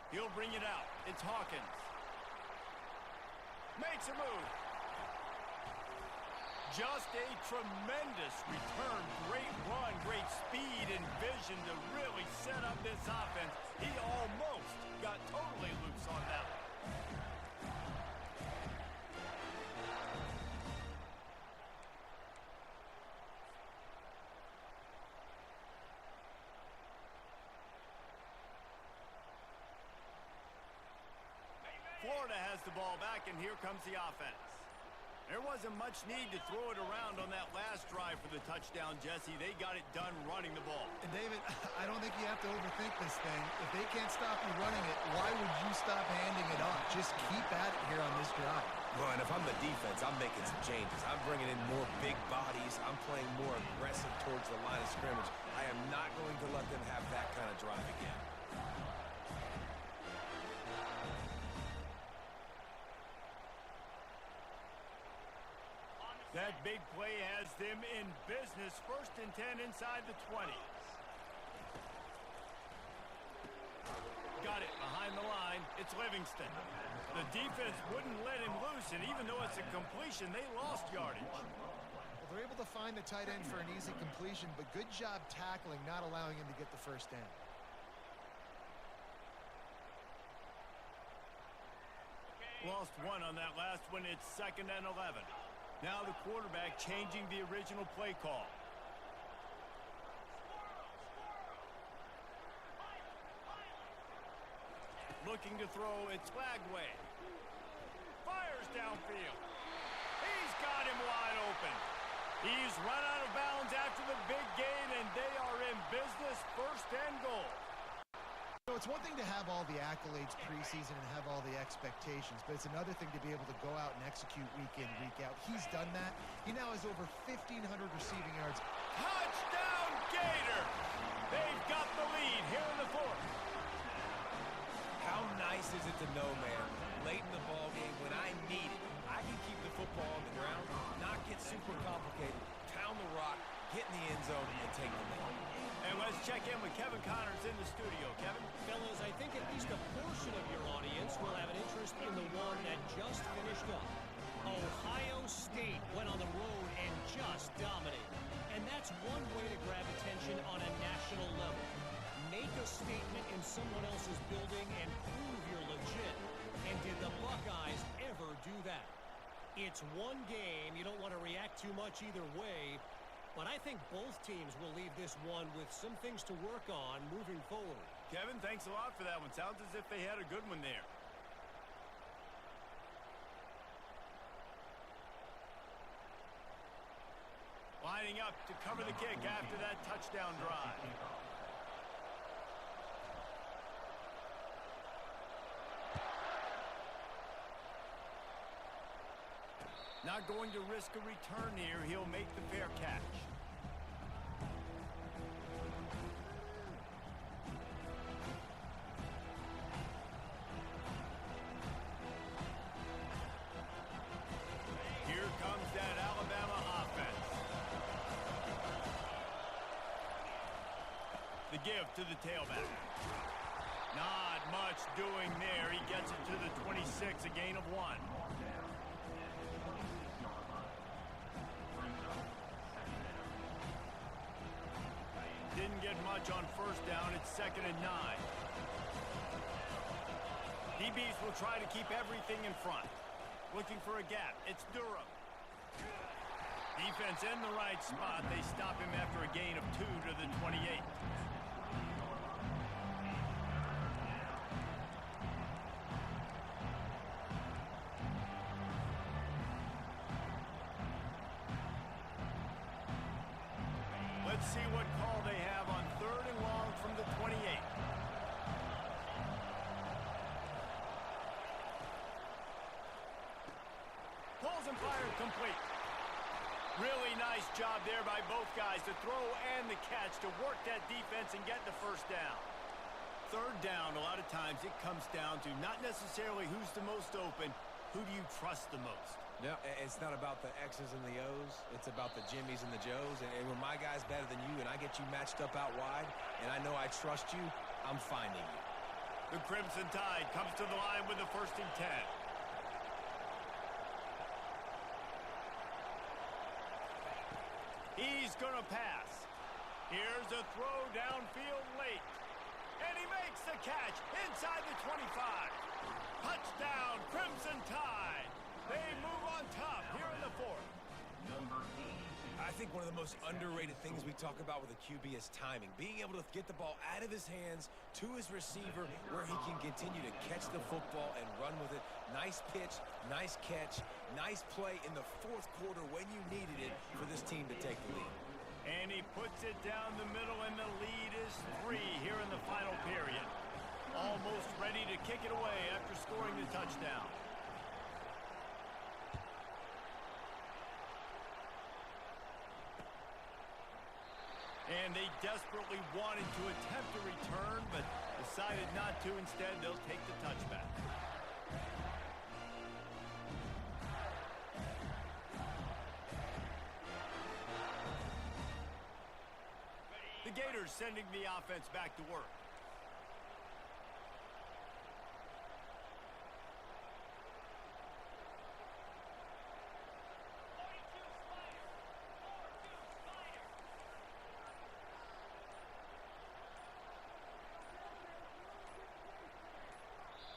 He'll bring it out. It's Hawkins. Makes a move. Just a tremendous return. Great run, great speed and vision to really set up this offense. He almost got totally loose on that one. Florida has the ball back, and here comes the offense. There wasn't much need to throw it around on that last last drive for the touchdown, Jesse. They got it done running the ball. And David, I don't think you have to overthink this thing. If they can't stop you running it, why would you stop handing it off? Just keep at it here on this drive. Well, and if I'm the defense, I'm making some changes. I'm bringing in more big bodies. I'm playing more aggressive towards the line of scrimmage. I am not going to let them have that kind of drive again. That big play has them in business. 1st and 10 inside the 20. Got it behind the line. It's Livingston. The defense wouldn't let him loose, and even though it's a completion, they lost yardage. Well, they're able to find the tight end for an easy completion, but good job tackling, not allowing him to get the first down. Lost one on that last one. It's 2nd and 11. Now the quarterback changing the original play call. Looking to throw, it's Lagway. Fires downfield. He's got him wide open. He's run out of bounds after the big gain, and they are in business. 1st and goal. So it's one thing to have all the accolades preseason and have all the expectations, but it's another thing to be able to go out and execute week in, week out. He's done that. He now has over 1,500 receiving yards. Touchdown, Gators! They've got the lead here in the 4th. How nice is it to know, man, late in the ball game when I need it, I can keep the football on the ground, not get super complicated, pound the rock, get in the end zone, and take the lead. And let's check in with Kevin Connors in the studio. Kevin? Fellas, I think at least a portion of your audience will have an interest in the one that just finished up. Ohio State went on the road and just dominated. And that's one way to grab attention on a national level. Make a statement in someone else's building and prove you're legit. And did the Buckeyes ever do that? It's one game. You don't want to react too much either way. But I think both teams will leave this one with some things to work on moving forward. Kevin, thanks a lot for that one. Sounds as if they had a good one there. Lining up to cover the kick after that touchdown drive. Not going to risk a return here. He'll make the fair catch. Here comes that Alabama offense. The give to the tailback. Not much doing there. He gets it to the 26, a gain of 1. Didn't get much on 1st down. It's 2nd and 9. DBs will try to keep everything in front. Looking for a gap. It's Durham. Defense in the right spot. They stop him after a gain of 2 to the 28. Let's see what call they have on 3rd and long from the 28. Pulls and fired complete. Really nice job there by both guys to throw and the catch to work that defense and get the 1st down. 3rd down, a lot of times it comes down to not necessarily who's the most open, who do you trust the most? No, it's not about the X's and the O's. It's about the Jimmys and the Joes. And when my guy's better than you and I get you matched up out wide and I know I trust you, I'm finding you. The Crimson Tide comes to the line with the 1st and 10. He's going to pass. Here's a throw downfield late. And he makes the catch inside the 25. Touchdown, Crimson Tide. They move on top here in the 4th. I think one of the most underrated things we talk about with a QB is timing. Being able to get the ball out of his hands to his receiver where he can continue to catch the football and run with it. Nice pitch, nice catch, nice play in the 4th quarter when you needed it for this team to take takes it down the middle, and the lead is 3 here in the final period. Almost ready to kick it away after scoring the touchdown. And they desperately wanted to attempt a return, but decided not to. Instead, they'll take the touchback. The Gators sending the offense back to work.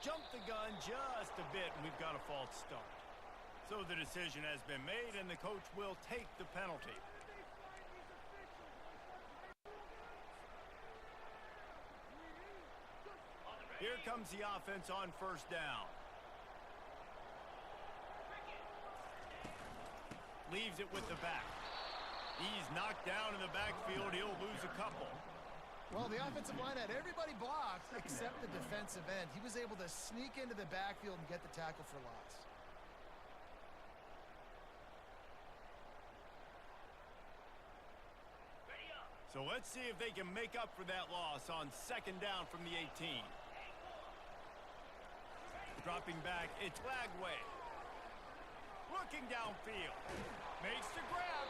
Jumped the gun just a bit, and we've got a false start. So the decision has been made, and the coach will take the penalty. Here comes the offense on first down. Leaves it with the back. He's knocked down in the backfield. He'll lose a couple. Well, the offensive line had everybody blocked except the defensive end. He was able to sneak into the backfield and get the tackle for loss. So let's see if they can make up for that loss on second down from the 18. Dropping back, it's Lagway. Looking downfield. Makes the grab.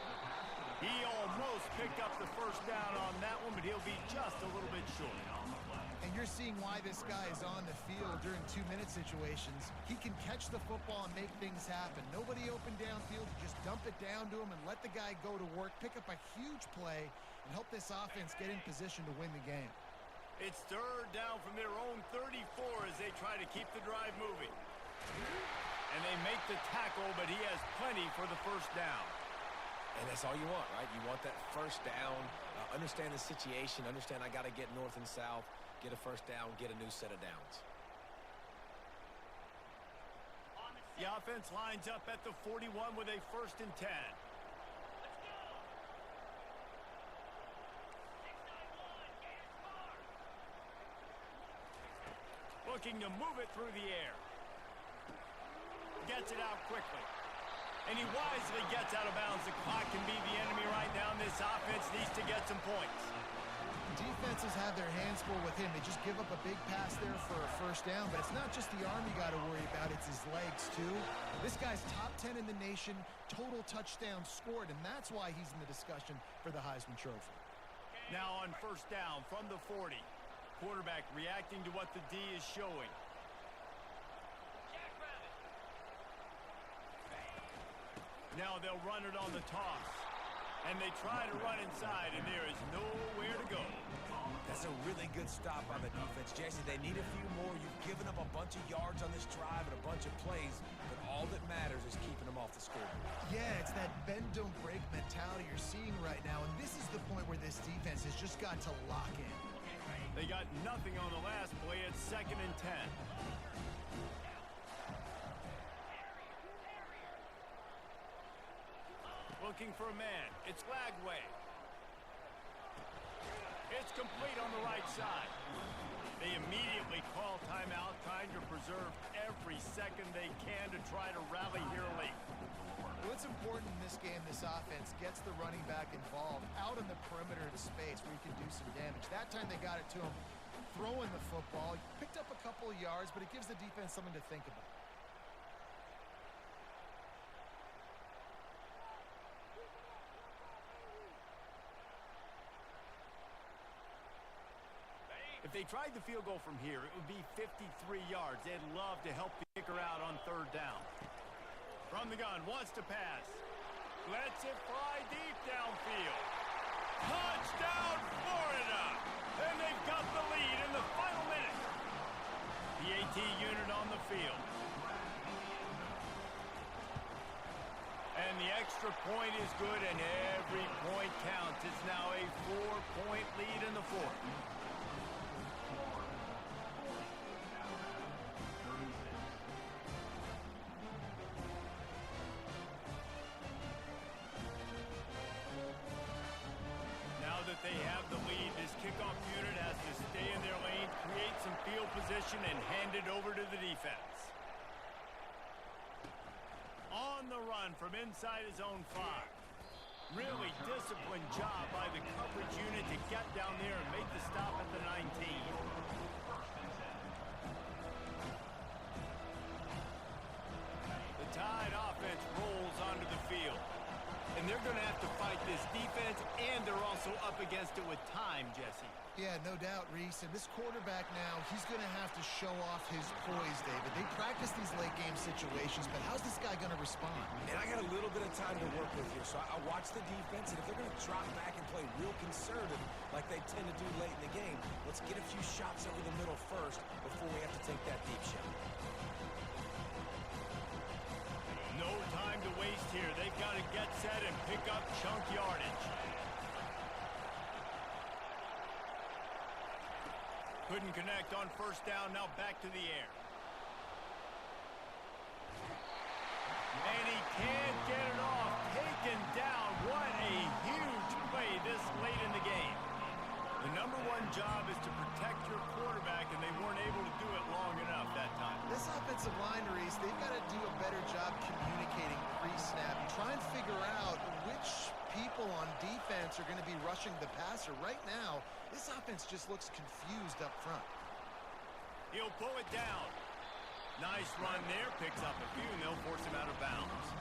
He almost picked up the first down on that one, but he'll be just a little bit short on the play. And you're seeing why this guy is on the field during 2-minute situations. He can catch the football and make things happen. Nobody open downfield. You just dump it down to him and let the guy go to work, pick up a huge play, and help this offense get in position to win the game. It's third down from their own 34 as they try to keep the drive moving. And they make the tackle, but he has plenty for the first down. And that's all you want, right? You want that first down, understand the situation, understand I got to get north and south, get a first down, get a new set of downs. The offense lines up at the 41 with a 1st and 10. Looking to move it through the air. Gets it out quickly. And he wisely gets out of bounds. The clock can be the enemy right now, and this offense needs to get some points. Defenses have their hands full with him. They just give up a big pass there for a first down, but it's not just the arm you got to worry about, it's his legs too. This guy's top 10 in the nation, total touchdowns scored, and that's why he's in the discussion for the Heisman Trophy. Now on first down from the 40. Quarterback reacting to what the D is showing. Now they'll run it on the toss. And they try to run inside, and there is nowhere to go. That's a really good stop on the defense. Jason, they need a few more. You've given up a bunch of yards on this drive and a bunch of plays, but all that matters is keeping them off the score. Yeah, it's that bend, don't break mentality you're seeing right now, and this is the point where this defense has just got to lock in. They got nothing on the last play. It's 2nd and 10. Looking for a man. It's Lagway. It's complete on the right side. They immediately call timeout, trying to preserve every second they can to try to rally here late. What's important in this game, this offense gets the running back involved out in the perimeter in space where he can do some damage. That time they got it to him throwing the football. He picked up a couple of yards, but it gives the defense something to think about. If they tried the field goal from here, it would be 53 yards. They'd love to help the kicker out on third down. From the gun, wants to pass. Lets it fly deep downfield. Touchdown, Florida! And they've got the lead in the final minute. The AT unit on the field. And the extra point is good, and every point counts. It's now a 4-point lead in the fourth. they have the lead. This kickoff unit has to stay in their lane, create some field position, and hand it over to the defense. On the run from inside his own 5. Really disciplined job by the coverage unit to get down there and make the stop at the 19. The Tide offense rolls onto the field. And they're going to have to fight this defense, and they're also up against it with time, Jesse. Yeah, no doubt, Reese. And this quarterback now, he's going to have to show off his poise, David. They practice these late-game situations, but how's this guy going to respond? And I got a little bit of time to work with here, so I watch the defense, and if they're going to drop back and play real conservative like they tend to do late in the game, let's get a few shots over the middle first before we have to take that deep shot. No time to waste here. They've got to get set and pick up chunk yardage. Couldn't connect on first down. Now back to the air. And he can't get it off. Taken down. What a huge play this late in the game. The number one job is to protect your quarterback, and they weren't able to do it long enough that time. This offensive line, Reese, they've got to do a better job communicating pre-snap. Try and figure out which people on defense are going to be rushing the passer. Right now, this offense just looks confused up front. He'll pull it down. Nice run there. Picks up a few, and they'll force him out of bounds.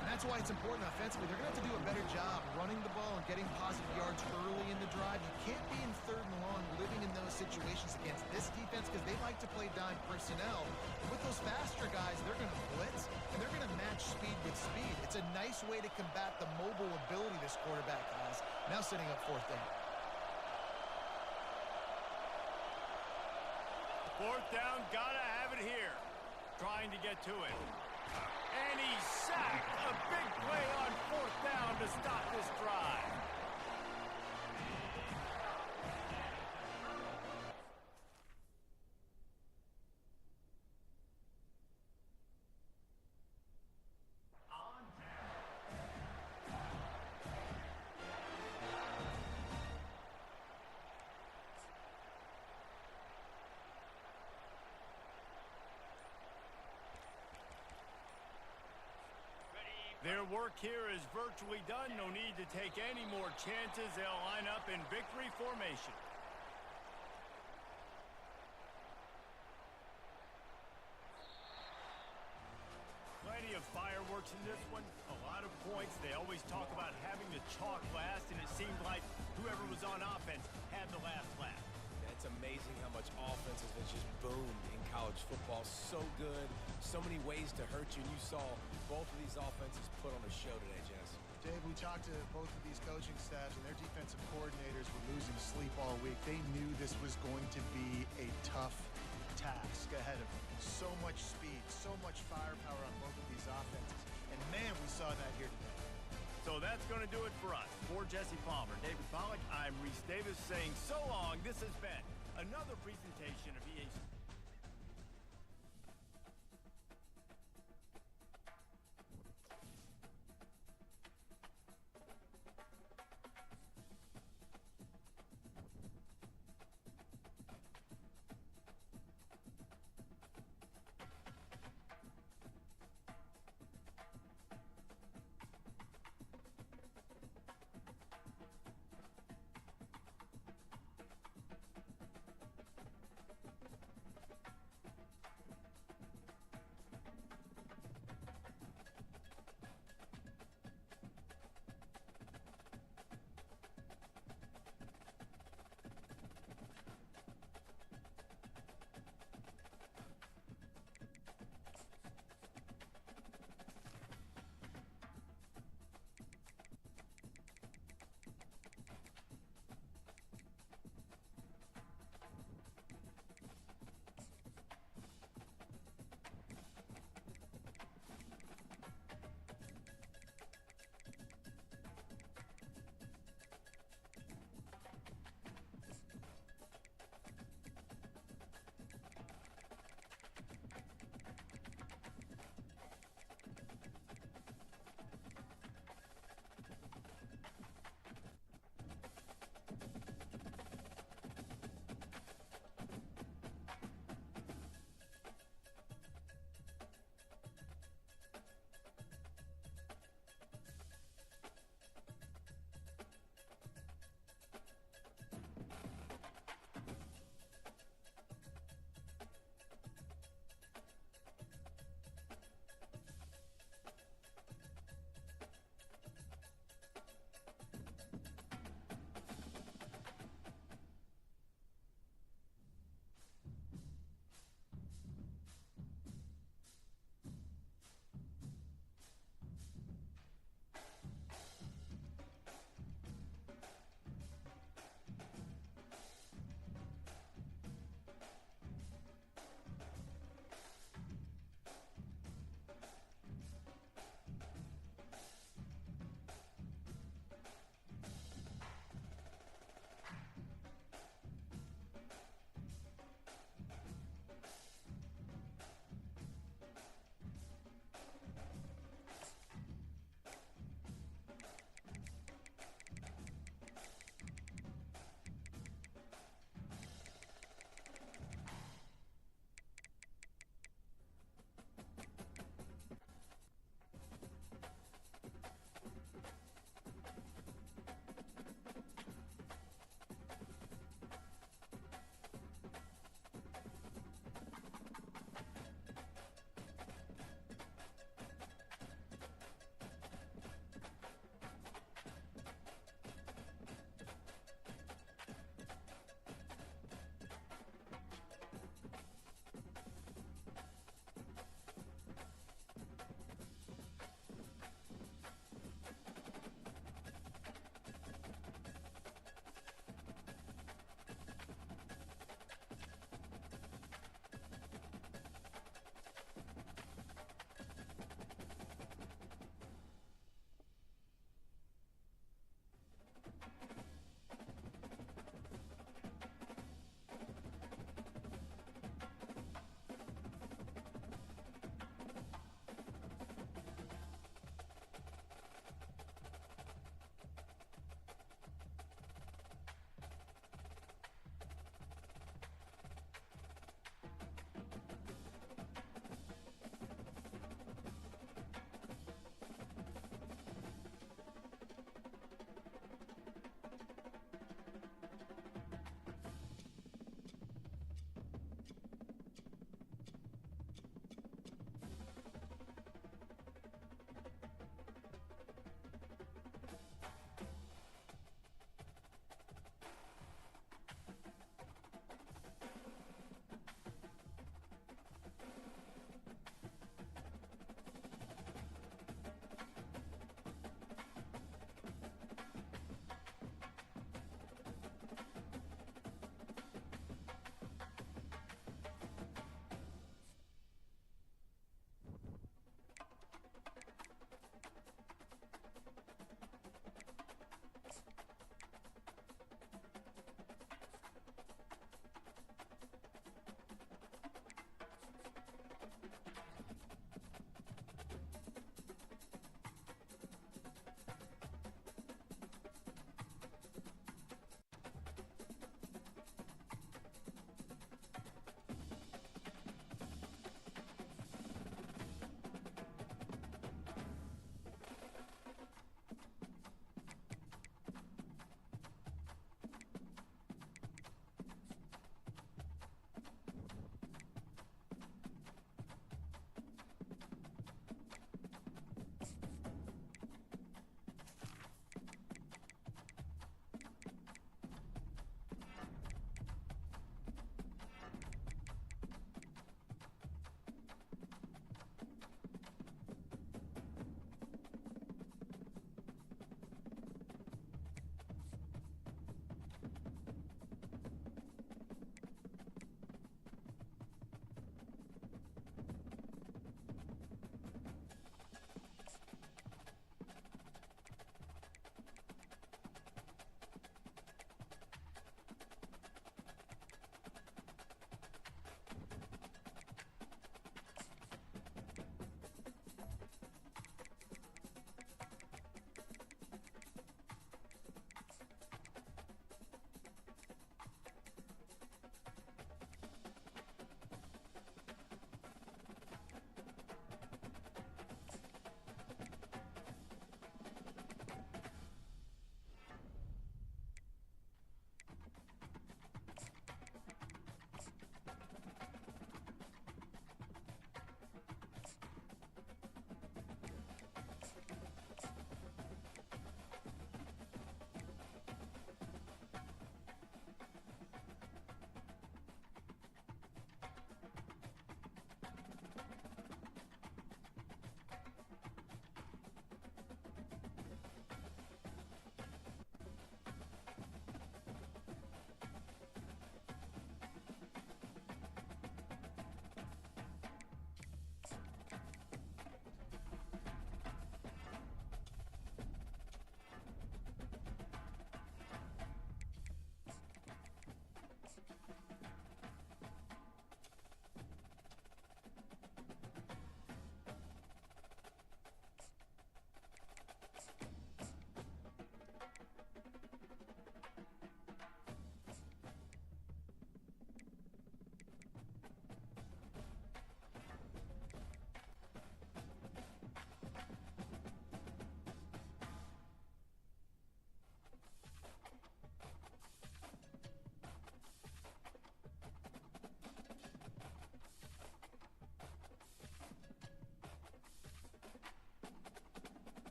And that's why it's important offensively. They're going to have to do a better job running the ball and getting positive yards early in the drive. You can't be in 3rd and long living in those situations against this defense because they like to play dime personnel. And with those faster guys, they're going to blitz, and they're going to match speed with speed. It's a nice way to combat the mobile ability this quarterback has. Now setting up 4th down. 4th down, gotta have it here. Trying to get to it. And he's sacked. A big play on 4th down to stop this drive. Their work here is virtually done. No need to take any more chances. They'll line up in victory formation. Plenty of fireworks in this one. A lot of points. They always talk about having the chalk last, and it seemed like whoever was on offense had the last laugh. It's amazing how much offense has just boomed in college football. So good, so many ways to hurt you, and you saw both of these offenses put on a show today, Jess. Dave, we talked to both of these coaching staffs, and their defensive coordinators were losing sleep all week. They knew this was going to be a tough task ahead of them. So much speed, so much firepower on both of these offenses. And, man, we saw that here today. So that's going to do it for us. For Jesse Palmer, David Pollack, I'm Reese Davis saying so long. This has been another presentation of EA Sports.